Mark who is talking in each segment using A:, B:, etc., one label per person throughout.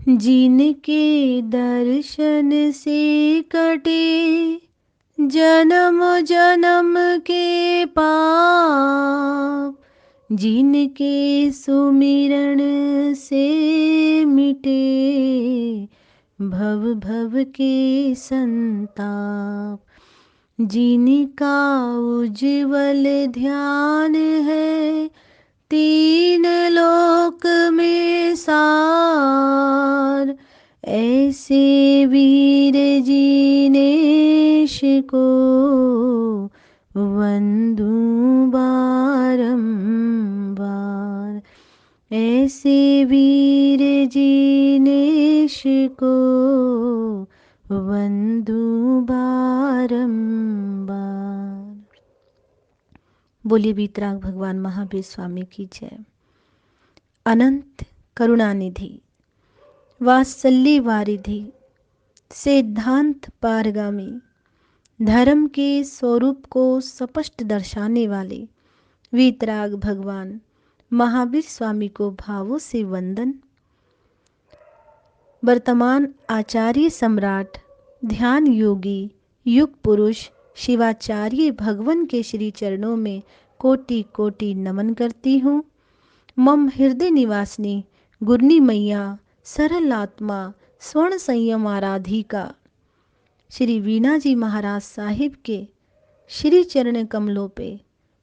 A: जिनके दर्शन से कटे जन्म जन्म के पाप, जिनके सुमिरन से मिटे भव भव के संताप, जिनका उज्ज्वल ध्यान है तीन लोक में सार, ऐसे वीर जिनेश को वंदू बारंबार, ऐसे वीर जिनेश को वंदू बारंबार। बोलिए वीतराग भगवान महावीर स्वामी की जय। अनंत करुणानिधि, वात्सल्य वारिधि, सिद्धांत पारगामी, धर्म के स्वरूप को स्पष्ट दर्शाने वाले वीतराग भगवान महावीर स्वामी को भावों से वंदन। वर्तमान आचार्य सम्राट ध्यान योगी युग पुरुष शिवाचार्य भगवान के श्री चरणों में कोटि कोटि नमन करती हूँ। मम हृदय निवासिनी गुरनी मैया सरल आत्मा स्वर्ण संयम आराधिका श्री वीणा जी महाराज साहिब के श्री चरण कमलों पे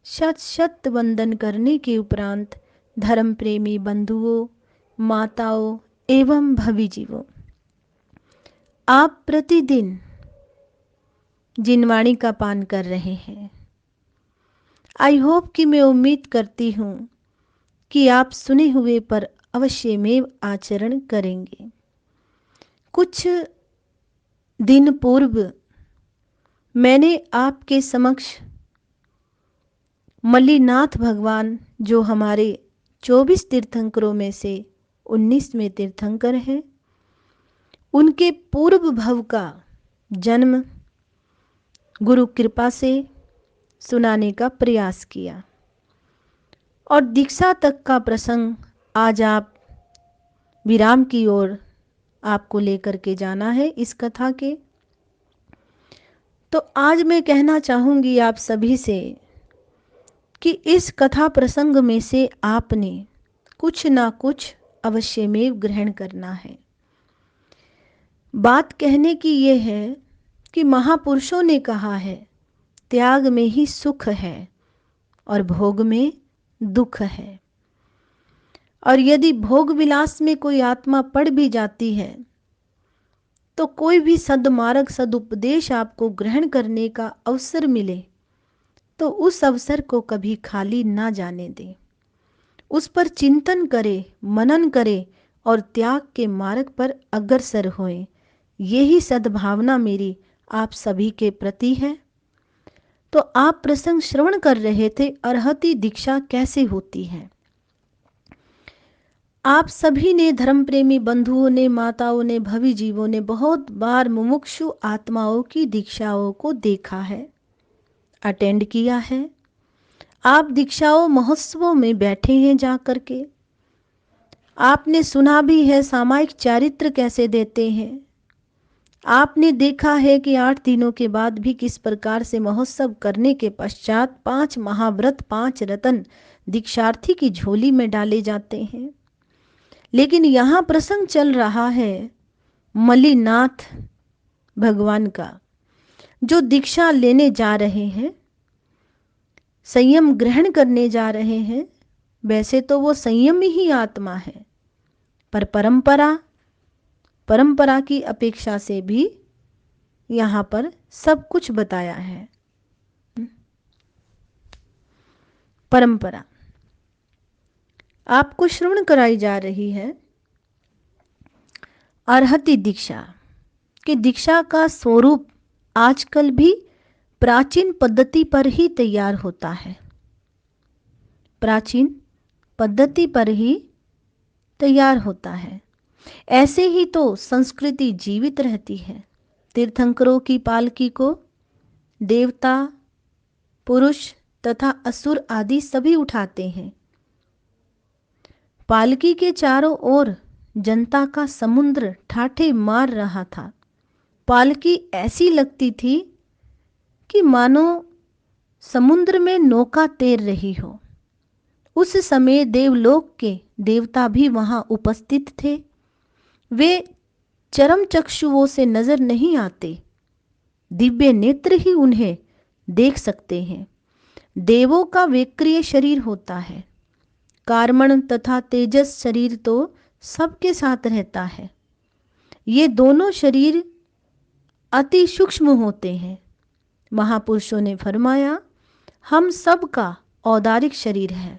A: शत शत वंदन करने के उपरांत धर्म प्रेमी बंधुओं, माताओं एवं भवि जीवों, आप प्रतिदिन जिन वाणी का पान कर रहे हैं, आई होप कि मैं उम्मीद करती हूँ कि आप सुने हुए पर अवश्य में आचरण करेंगे। कुछ दिन पूर्व मैंने आपके समक्ष मल्लीनाथ भगवान, जो हमारे 24 तीर्थंकरों में से 19वें तीर्थंकर हैं, उनके पूर्व भव का जन्म गुरु कृपा से सुनाने का प्रयास किया और दीक्षा तक का प्रसंग आज आप विराम की ओर आपको लेकर के जाना है इस कथा के। तो आज मैं कहना चाहूँगी आप सभी से कि इस कथा प्रसंग में से आपने कुछ ना कुछ अवश्य में ग्रहण करना है। बात कहने की ये है कि महापुरुषों ने कहा है, त्याग में ही सुख है और भोग में दुख है। और यदि भोग विलास में कोई आत्मा पड़ भी जाती है तो कोई भी सद्मार्ग सदुपदेश आपको ग्रहण करने का अवसर मिले तो उस अवसर को कभी खाली ना जाने दें, उस पर चिंतन करे, मनन करे और त्याग के मार्ग पर अग्रसर होएं। यही सद्भावना मेरी आप सभी के प्रति है। तो आप प्रसंग श्रवण कर रहे थे, अरहती दीक्षा कैसे होती है। आप सभी ने, धर्म प्रेमी बंधुओं ने, माताओं ने, भवि जीवों ने बहुत बार मुमुक्षु आत्माओं की दीक्षाओं को देखा है, अटेंड किया है। आप दीक्षाओं महोत्सवों में बैठे हैं जा कर के, आपने सुना भी है सामायिक चारित्र कैसे देते हैं। आपने देखा है कि 8 दिनों के बाद भी किस प्रकार से महोत्सव करने के पश्चात 5 महाव्रत 5 रतन दीक्षार्थी की झोली में डाले जाते हैं। लेकिन यहाँ प्रसंग चल रहा है मल्लीनाथ भगवान का, जो दीक्षा लेने जा रहे हैं, संयम ग्रहण करने जा रहे हैं। वैसे तो वो संयम ही आत्मा है, पर परंपरा की अपेक्षा से भी यहाँ पर सब कुछ बताया है। परंपरा आपको श्रवण कराई जा रही है अरहती दीक्षा कि दीक्षा का स्वरूप आजकल भी प्राचीन पद्धति पर ही तैयार होता है, प्राचीन पद्धति पर ही तैयार होता है। ऐसे ही तो संस्कृति जीवित रहती है। तीर्थंकरों की पालकी को देवता, पुरुष तथा असुर आदि सभी उठाते हैं। पालकी के चारों ओर जनता का समुद्र ठाठे मार रहा था। पालकी ऐसी लगती थी कि मानो समुद्र में नौका तैर रही हो। उस समय देवलोक के देवता भी वहां उपस्थित थे। वे चरम चक्षुओं से नजर नहीं आते, दिव्य नेत्र ही उन्हें देख सकते हैं। देवों का वेक्रिय शरीर होता है, कार्मण तथा तेजस शरीर तो सबके साथ रहता है। ये दोनों शरीर अति सूक्ष्म होते हैं। महापुरुषों ने फरमाया, हम सब का औदारिक शरीर है।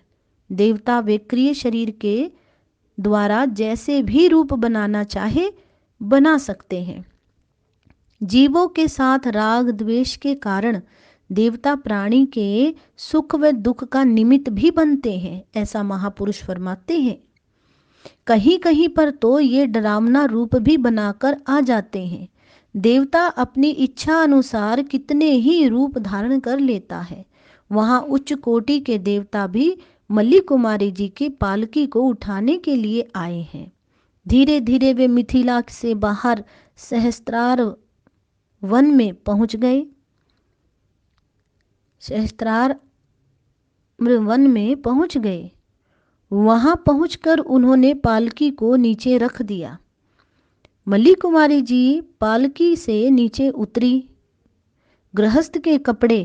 A: देवता वेक्रिय शरीर के द्वारा जैसे भी रूप बनाना चाहे बना सकते हैं। जीवों के साथ राग द्वेष के कारण देवता प्राणी के सुख व दुख का निमित्त भी बनते हैं, ऐसा महापुरुष फरमाते हैं। कहीं कहीं पर तो ये डरावना रूप भी बनाकर आ जाते हैं। देवता अपनी इच्छा अनुसार कितने ही रूप धारण कर लेता है। वहाँ उच्च कोटि के देवता भी मल्ली कुमारी जी की पालकी को उठाने के लिए आए हैं। धीरे धीरे वे मिथिला से बाहर सहस्त्रार वन में पहुंच गए। सहस्त्रार वन में पहुंच गए। वहां पहुंचकर उन्होंने पालकी को नीचे रख दिया। मल्ली कुमारी जी पालकी से नीचे उतरी। गृहस्थ के कपड़े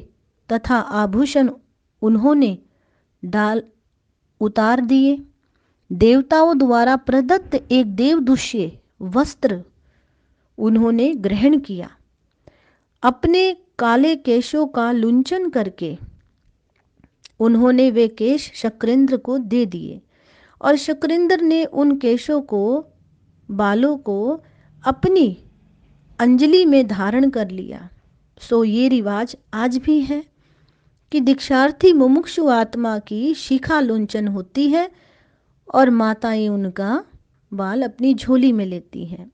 A: तथा आभूषण उन्होंने उतार दिए। देवताओं द्वारा प्रदत्त एक देवदुष्य वस्त्र उन्होंने ग्रहण किया। अपने काले केशों का लुंचन करके उन्होंने वे केश शक्रेंद्र को दे दिए और शक्रेंद्र ने उन केशों को, बालों को अपनी अंजलि में धारण कर लिया। सो ये रिवाज आज भी है कि दीक्षार्थी मुमुक्षु आत्मा की शिखा लुंचन होती है और माताएं उनका बाल अपनी झोली में लेती हैं।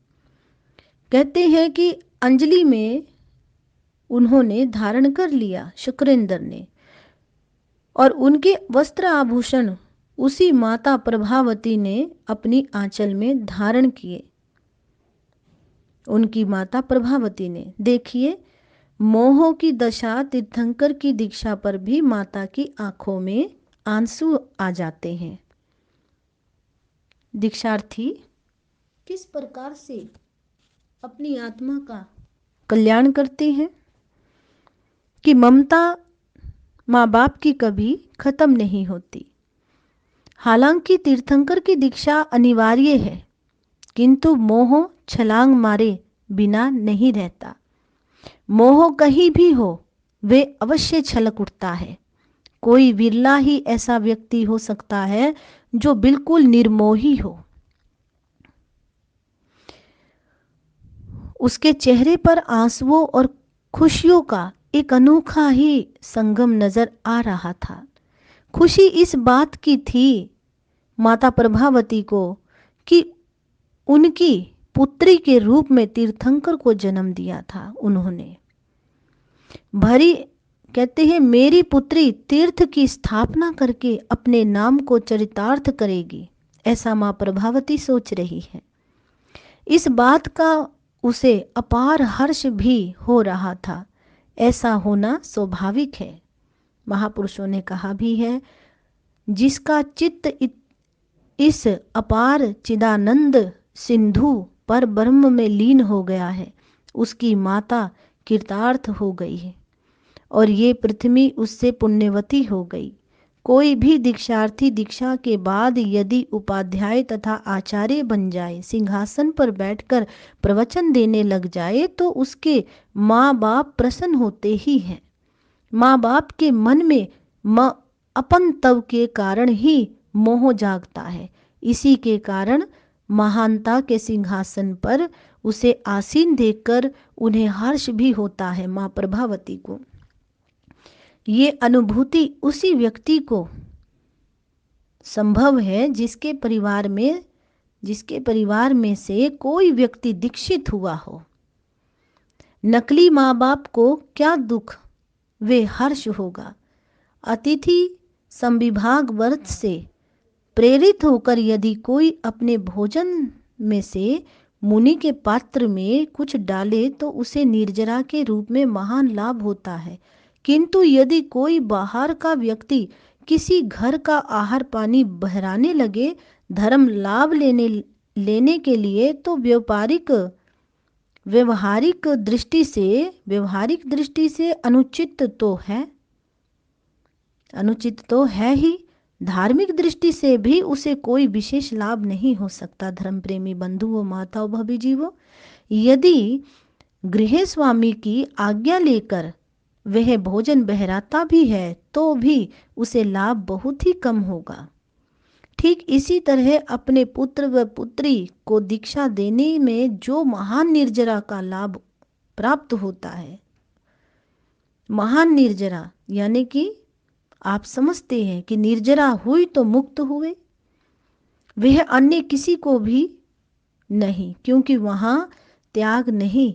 A: कहते हैं कि अंजलि में उन्होंने धारण कर लिया शुक्रेंद्र ने, और उनके वस्त्र आभूषण उसी माता प्रभावती ने अपनी आंचल में धारण किए। उनकी माता प्रभावती ने, देखिए मोह की दशा तीर्थंकर की दीक्षा पर भी माता की आंखों में आंसू आ जाते हैं। दीक्षार्थी किस प्रकार से अपनी आत्मा का कल्याण करते हैं कि ममता माँ बाप की कभी खत्म नहीं होती। हालांकि तीर्थंकर की दीक्षा अनिवार्य है, किंतु मोह छलांग मारे बिना नहीं रहता। मोह कहीं भी हो वे अवश्य छलक उठता है। कोई विरला ही ऐसा व्यक्ति हो सकता है जो बिल्कुल निर्मोही हो। उसके चेहरे पर आंसुओं और खुशियों का एक अनोखा ही संगम नजर आ रहा था। खुशी इस बात की थी माता प्रभावती को कि उनकी पुत्री के रूप में तीर्थंकर को जन्म दिया था उन्होंने। भरी कहते हैं, मेरी पुत्री तीर्थ की स्थापना करके अपने नाम को चरितार्थ करेगी, ऐसा माँ प्रभावती सोच रही है। इस बात का उसे अपार हर्ष भी हो रहा था। ऐसा होना स्वाभाविक है। महापुरुषों ने कहा भी है, जिसका चित्त इस अपार चिदानंद सिंधु पर ब्रह्म में लीन हो गया है, उसकी माता कृतार्थ हो गई है और ये पृथ्वी उससे पुण्यवती हो गई। कोई भी दीक्षार्थी दीक्षा के बाद यदि उपाध्याय तथा आचार्य बन जाए, सिंहासन पर बैठकर प्रवचन देने लग जाए, तो उसके माँ बाप प्रसन्न होते ही हैं। माँ बाप के मन में अपन तव के कारण ही मोह जागता है। इसी के कारण महानता के सिंहासन पर उसे आसीन देखकर उन्हें हर्ष भी होता है। माँ प्रभावती को ये अनुभूति उसी व्यक्ति को संभव है जिसके परिवार में से कोई व्यक्ति दीक्षित हुआ हो। नकली माँ बाप को क्या दुख वे हर्ष होगा। अतिथि संविभाग व्रत से प्रेरित होकर यदि कोई अपने भोजन में से मुनि के पात्र में कुछ डाले तो उसे निर्जरा के रूप में महान लाभ होता है, किंतु यदि कोई बाहर का व्यक्ति किसी घर का आहार पानी बहराने लगे धर्म लाभ लेने के लिए, तो व्यवहारिक दृष्टि से अनुचित तो है ही, धार्मिक दृष्टि से भी उसे कोई विशेष लाभ नहीं हो सकता। धर्म प्रेमी बंधुओं, माताओं, भवी जीवों, यदि गृह स्वामी की आज्ञा लेकर वह भोजन बहराता भी है तो भी उसे लाभ बहुत ही कम होगा। ठीक इसी तरह अपने पुत्र व पुत्री को दीक्षा देने में जो महान निर्जरा का लाभ प्राप्त होता है, महान निर्जरा यानी कि आप समझते हैं कि निर्जरा हुई तो मुक्त हुए, वह अन्य किसी को भी नहीं, क्योंकि वहां त्याग नहीं,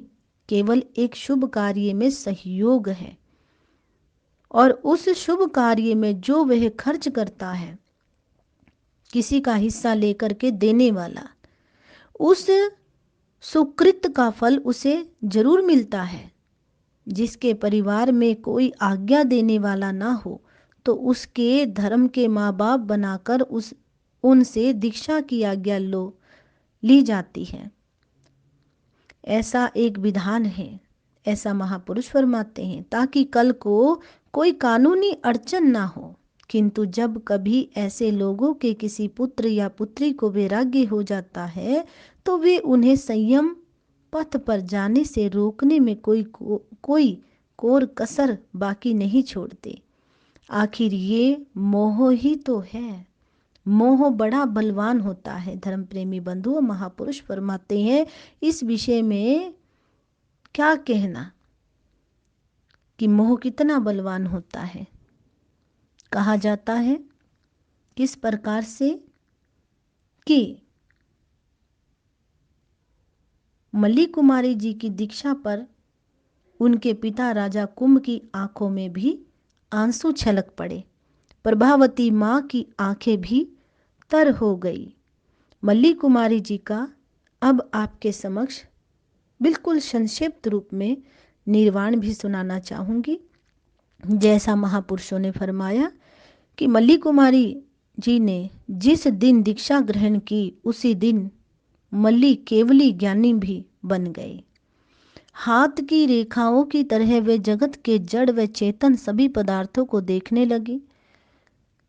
A: केवल एक शुभ कार्य में सहयोग है, और उस शुभ कार्य में जो वह खर्च करता है, किसी का हिस्सा लेकर के देने वाला, उस सुकृत का फल उसे जरूर मिलता है। जिसके परिवार में कोई आज्ञा देने वाला ना हो तो उसके धर्म के माँ बाप बनाकर उनसे दीक्षा की आज्ञा ली जाती है। ऐसा एक विधान है, ऐसा महापुरुष फरमाते हैं, ताकि कल को कोई कानूनी अड़चन ना हो। किंतु जब कभी ऐसे लोगों के किसी पुत्र या पुत्री को वैराग्य हो जाता है तो वे उन्हें संयम पथ पर जाने से रोकने में कोई कोर कसर बाकी नहीं छोड़ते। आखिर ये मोह ही तो है, मोह बड़ा बलवान होता है। धर्म प्रेमी बंधुओं, महापुरुष फरमाते हैं, इस विषय में क्या कहना कि मोह कितना बलवान होता है। कहा जाता है किस प्रकार से कि मल्ली कुमारी जी की दीक्षा पर उनके पिता राजा कुंभ की आंखों में भी आंसू छलक पड़े, प्रभावती माँ की आंखें भी तर हो गई। मल्ली कुमारी जी का अब आपके समक्ष बिल्कुल संक्षिप्त रूप में निर्वाण भी सुनाना चाहूँगी। जैसा महापुरुषों ने फरमाया कि मल्ली कुमारी जी ने जिस दिन दीक्षा ग्रहण की उसी दिन मल्ली केवली ज्ञानी भी बन गए। हाथ की रेखाओं की तरह वे जगत के जड़ व चेतन सभी पदार्थों को देखने लगे।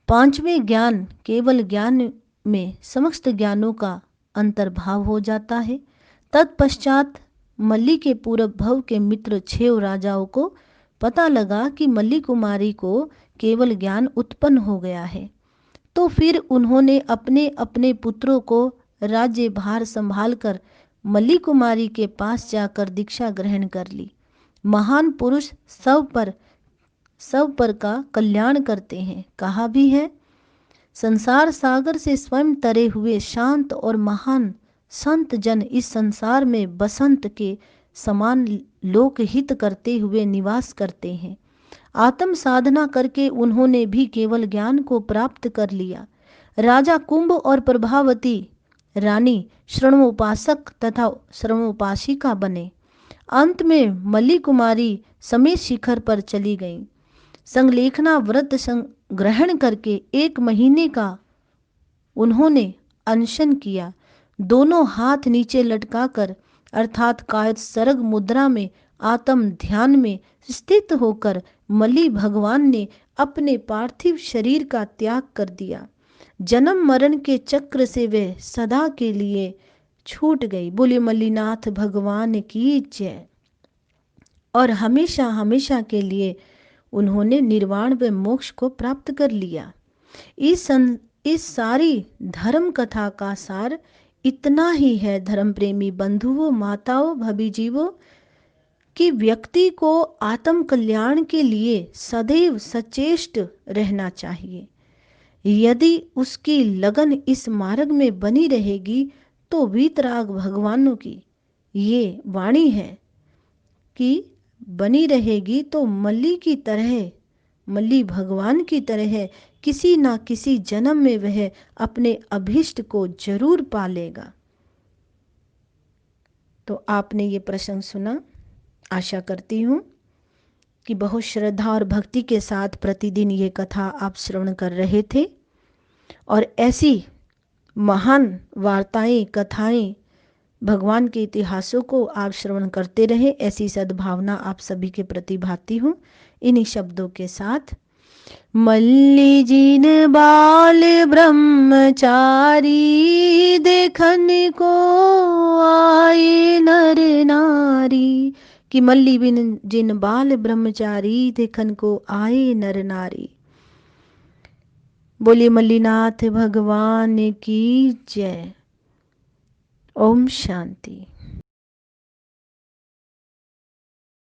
A: पांचवें ज्ञान केवल ज्ञान में समस्त ज्ञानों का अंतर्भाव हो जाता है। तत्पश्चात मल्ली के पूर्व भव के मित्र 6 राजाओं को पता लगा कि मल्ली कुमारी को केवल ज्ञान उत्पन्न हो गया है, तो फिर उन्होंने अपने अपने पुत्रों को राज्य भार संभालकर मल्ली कुमारी के पास जाकर दीक्षा ग्रहण कर ली। महान पुरुष सब पर का कल्याण करते हैं। कहा भी है, संसार सागर से स्वयं तरे हुए शांत और महान संत जन इस संसार में बसंत के समान लोकहित करते हुए निवास करते हैं। आत्म साधना करके उन्होंने भी केवल ज्ञान को प्राप्त कर लिया। राजा कुंभ और प्रभावती रानी श्रवणोपासक तथा श्रवणोपासिका बने। अंत में मल्ली कुमारी समेत शिखर पर चली गईं। संलेखना व्रत ग्रहण करके 1 महीने का उन्होंने अनशन किया। दोनों हाथ नीचे लटकाकर अर्थात कायद सरग मुद्रा में आत्म ध्यान में स्थित होकर मल्ली भगवान ने अपने पार्थिव शरीर का त्याग कर दिया। जन्म मरण के चक्र से वे सदा के लिए छूट गई। बोले मल्लीनाथ भगवान की जय। और हमेशा हमेशा के लिए उन्होंने निर्वाण व मोक्ष को प्राप्त कर लिया। इस सारी धर्म कथा का सार इतना ही है धर्म प्रेमी बंधुओं, माताओं, भवी जीवों, कि व्यक्ति को आत्म कल्याण के लिए सदैव सचेष्ट रहना चाहिए। यदि उसकी लगन इस मार्ग में बनी रहेगी तो वीतराग भगवानों की ये वाणी है कि बनी रहेगी तो मल्ली भगवान की तरह किसी ना किसी जन्म में वह अपने अभीष्ट को जरूर पालेगा। तो आपने ये प्रसंग सुना। आशा करती हूँ कि बहुत श्रद्धा और भक्ति के साथ प्रतिदिन ये कथा आप श्रवण कर रहे थे और ऐसी महान वार्ताएं, कथाएं, भगवान के इतिहासों को आप श्रवण करते रहे, ऐसी सद्भावना आप सभी के प्रति भाती हूँ। इन्हीं शब्दों के साथ, मल्ली जिन बाल ब्रह्मचारी देखन को आए नर नारी, कि मल्ली बिन जिन बाल ब्रह्मचारी देखन को आए नर नारी। बोलिए मल्लीनाथ भगवान की जय। ओम शांति।